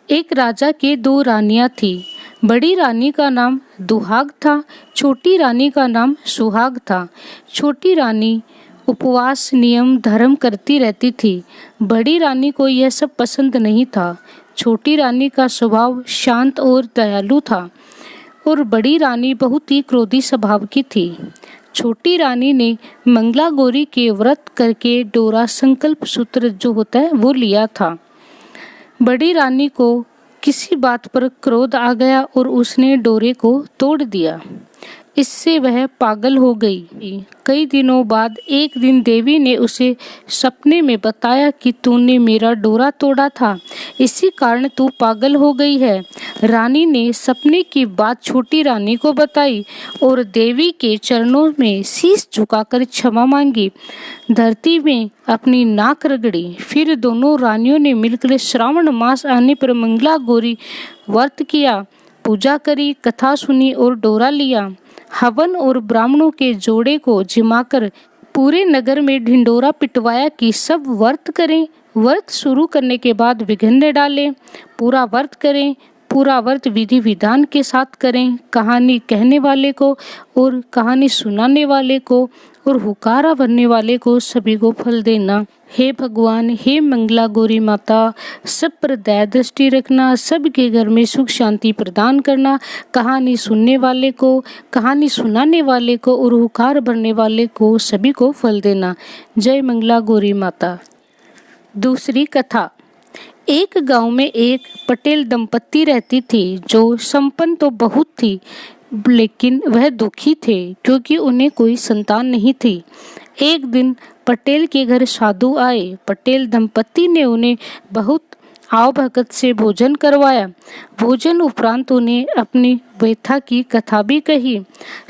एक राजा के दो रानियां थी। बड़ी रानी का नाम दुहाग था, छोटी रानी का नाम सुहाग था। छोटी रानी उपवास, नियम, धर्म करती रहती थी। बड़ी रानी को यह सब पसंद नहीं था। छोटी रानी का स्वभाव शांत और दयालु था और बड़ी रानी बहुत ही क्रोधी स्वभाव की थी। छोटी रानी ने मंगला गौरी के व्रत करके डोरा संकल्प सूत्र जो होता है वो लिया था। बड़ी रानी को किसी बात पर क्रोध आ गया और उसने डोरे को तोड़ दिया। इससे वह पागल हो गई। कई दिनों बाद एक दिन देवी ने उसे सपने में बताया कि तूने मेरा डोरा तोड़ा था, इसी कारण तू पागल हो गई है। रानी ने सपने की बात छोटी रानी को बताई और देवी के चरणों में शीश झुकाकर क्षमा मांगी, धरती में अपनी नाक रगड़ी। फिर दोनों रानियों ने मिलकर श्रावण मास आने पर मंगला गौरी व्रत किया, पूजा करी, कथा सुनी और डोरा लिया। हवन और ब्राह्मणों के जोड़े को जिमाकर पूरे नगर में ढिंडोरा पिटवाया कि सब व्रत करें। व्रत शुरू करने के बाद विघ्न न डालें, पूरा व्रत करें, पूरा व्रत विधि विधान के साथ करें। कहानी कहने वाले को और कहानी सुनाने वाले को और हुकारा भरने वाले को सभी को फल देना। हे भगवान, हे मंगला गौरी माता, सब पर दया दृष्टि रखना, सबके घर में सुख शांति प्रदान करना। कहानी सुनने वाले को, कहानी सुनाने वाले को और हुकार भरने वाले को सभी को फल देना। जय मंगला गौरी माता। दूसरी कथा। एक गांव में एक पटेल दंपत्ति रहती थी जो संपन्न तो बहुत थी, लेकिन वह दुखी थे क्योंकि उन्हें कोई संतान नहीं थी। एक दिन पटेल के घर साधु आए। पटेल दंपत्ति ने उन्हें बहुत आव भगत से भोजन करवाया। भोजन उपरांत उन्हें अपनी व्यथा की कथा भी कही।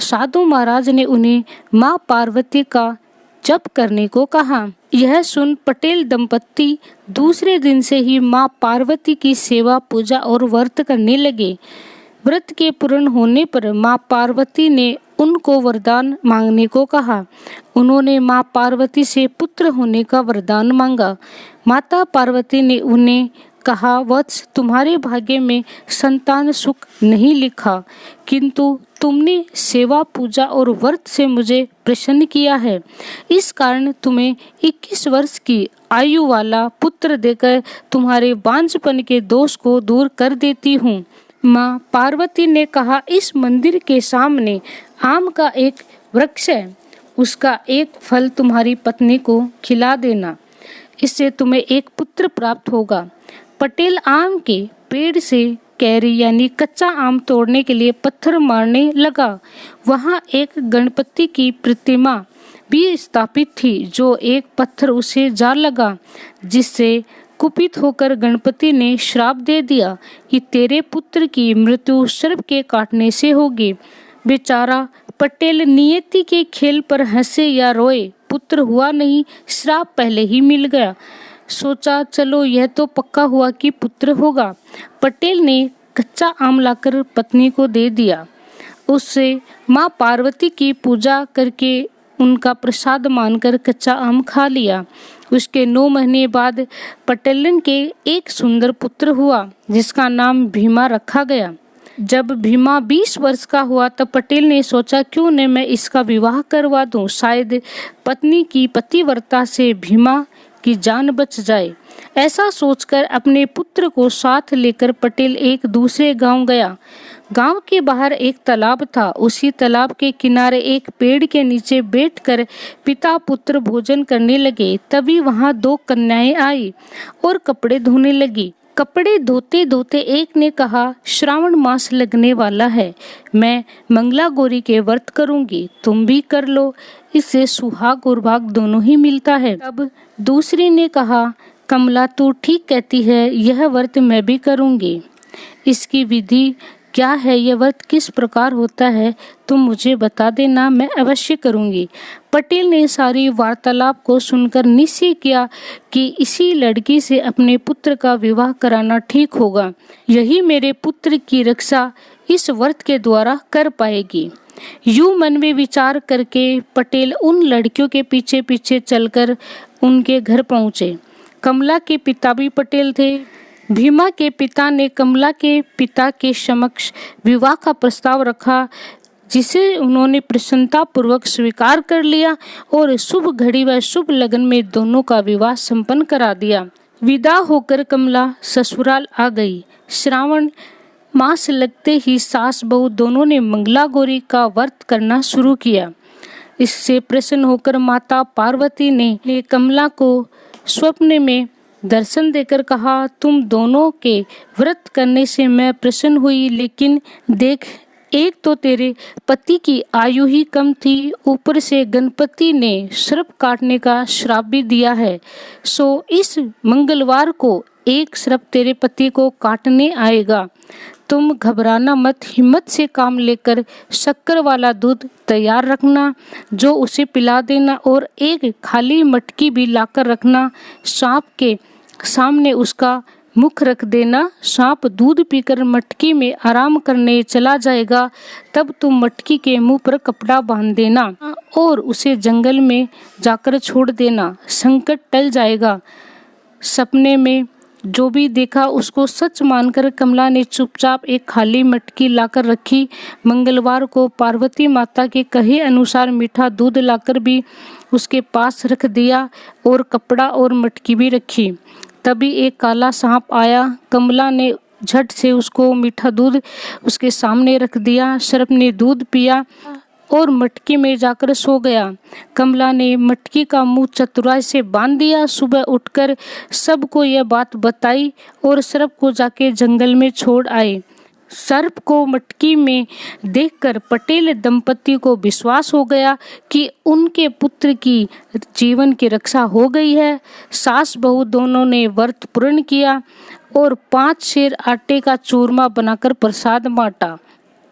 साधु महाराज ने उन्हें माँ पार्वती का जप करने को कहा। यह सुन पटेल दंपत्ति दूसरे दिन से ही माँ पार्वती की सेवा, पूजा और व्रत करने लगे। व्रत के पूर्ण होने पर माँ पार्वती ने उनको वरदान मांगने को कहा। उन्होंने माँ पार्वती से पुत्र होने का वरदान मांगा। माता पार्वती ने उन्हें कहा, वत्स, तुम्हारे भाग्य में संतान सुख नहीं लिखा, किंतु तुमने सेवा, पूजा और व्रत से मुझे प्रसन्न किया है। इस कारण तुम्हें 21 वर्ष की आयु वाला पुत्र देकर तुम्हारे बांझपन के दोष को दूर कर देती हूँ। माँ पार्वती ने कहा, इस मंदिर के सामने आम का एक वृक्ष है, उसका एक फल तुम्हारी पत्नी को खिला देना, इससे तुम्हें एक पुत्र प्राप्त होगा। पटेल आम के पेड़ से कैरी यानी कच्चा आम तोड़ने के लिए पत्थर मारने लगा। वहाँ एक गणपति की प्रतिमा भी स्थापित थी जो एक पत्थर उसे जा लगा, जिससे कुपित होकर गणपति ने श्राप दे दिया कि तेरे पुत्र की मृत्यु सर्प के काटने से होगी। बेचारा पटेल नियति के खेल पर हंसे या रोए, पुत्र हुआ नहीं, श्राप पहले ही मिल गया। सोचा चलो यह तो पक्का हुआ कि पुत्र होगा। पटेल ने कच्चा आम लाकर पत्नी को दे दिया। उससे माँ पार्वती की पूजा करके उनका प्रसाद मानकर कच्चा आम खा लिया। उसके 9 महीने बाद पटेलन के एक सुंदर पुत्र हुआ जिसका नाम भीमा रखा गया। जब भीमा 20 वर्ष का हुआ तब पटेल ने सोचा क्यों न मैं इसका विवाह करवा दूं, शायद पत्नी की पतिव्रता से भीमा की जान बच जाए। ऐसा सोचकर अपने पुत्र को साथ लेकर पटेल एक दूसरे गांव गया। गांव के बाहर एक तालाब था। उसी तालाब के किनारे एक पेड़ के नीचे बैठकर पिता पुत्र भोजन करने लगे। तभी वहां 2 कन्याएं आई और कपड़े धोने लगी। कपड़े धोते धोते एक ने कहा, श्रावण मास लगने वाला है, मैं मंगला गौरी के व्रत करूंगी, तुम भी कर लो, इससे सुहाग और भाग दोनों ही मिलता है। अब दूसरी ने कहा, कमला तू ठीक कहती है, यह व्रत मैं भी करूंगी। इसकी विधि क्या है, यह व्रत किस प्रकार होता है, तुम मुझे बता देना, मैं अवश्य करूंगी। पटेल ने सारी वार्तालाप को सुनकर निश्चय किया कि इसी लड़की से अपने पुत्र का विवाह कराना ठीक होगा। यही मेरे पुत्र की रक्षा इस व्रत के द्वारा कर पाएगी। यूं मन में विचार करके पटेल उन लड़कियों के पीछे पीछे चलकर उनके घर पहुंचे। कमला के पिता भी पटेल थे। भीमा के पिता ने कमला के पिता के समक्ष विवाह का प्रस्ताव रखा, जिसे उन्होंने प्रसन्नता पूर्वक स्वीकार कर लिया और शुभ घड़ी व शुभ लगन में दोनों का विवाह संपन्न करा दिया। विदा होकर कमला ससुराल आ गई। श्रावण मास लगते ही सास बहू दोनों ने मंगला गौरी का व्रत करना शुरू किया। इससे प्रसन्न होकर माता पार्वती ने कमला को स्वप्न में दर्शन देकर कहा, तुम दोनों के व्रत करने से मैं प्रसन्न हुई, लेकिन देख, एक तो तेरे पति की आयु ही कम थी, ऊपर से गणपति ने सर्प काटने का श्राप भी दिया है। सो इस मंगलवार को एक सर्प तेरे पति को काटने आएगा। तुम घबराना मत, हिम्मत से काम लेकर शक्कर वाला दूध तैयार रखना, जो उसे पिला देना और एक खाली मटकी भी लाकर रखना। सांप के सामने उसका मुख रख देना। सांप दूध पीकर मटकी में आराम करने चला जाएगा, तब तुम मटकी के मुंह पर कपड़ा बांध देना और उसे जंगल में जाकर छोड़ देना। संकट टल जाएगा। सपने में जो भी देखा उसको सच मानकर कमला ने चुपचाप एक खाली मटकी लाकर रखी। मंगलवार को पार्वती माता के कहे अनुसार मीठा दूध लाकर भी उसके पास रख दिया और कपड़ा और मटकी भी रखी। तभी एक काला सांप आया। कमला ने झट से उसको मीठा दूध उसके सामने रख दिया। सर्प ने दूध पिया और मटकी में जाकर सो गया। कमला ने मटकी का मुंह चतुराई से बांध दिया। सुबह उठकर सबको यह बात बताई और सर्प को जाके जंगल में छोड़ आए। सर्प को मटकी में देखकर पटेल दंपति को विश्वास हो गया कि उनके पुत्र की जीवन की रक्षा हो गई है। सास बहू दोनों ने व्रत पूर्ण किया और 5 सेर आटे का चूरमा बनाकर प्रसाद बांटा।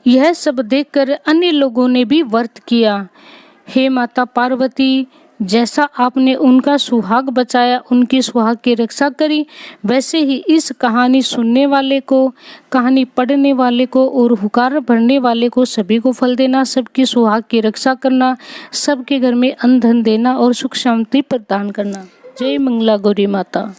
यह सब देखकर अन्य लोगों ने भी व्रत किया। हे माता पार्वती, जैसा आपने उनका सुहाग बचाया, उनकी सुहाग की रक्षा करी, वैसे ही इस कहानी सुनने वाले को, कहानी पढ़ने वाले को और हुकार भरने वाले को सभी को फल देना। सबकी सुहाग की रक्षा करना, सबके घर में अन्न धन देना और सुख शांति प्रदान करना। जय मंगला गौरी माता।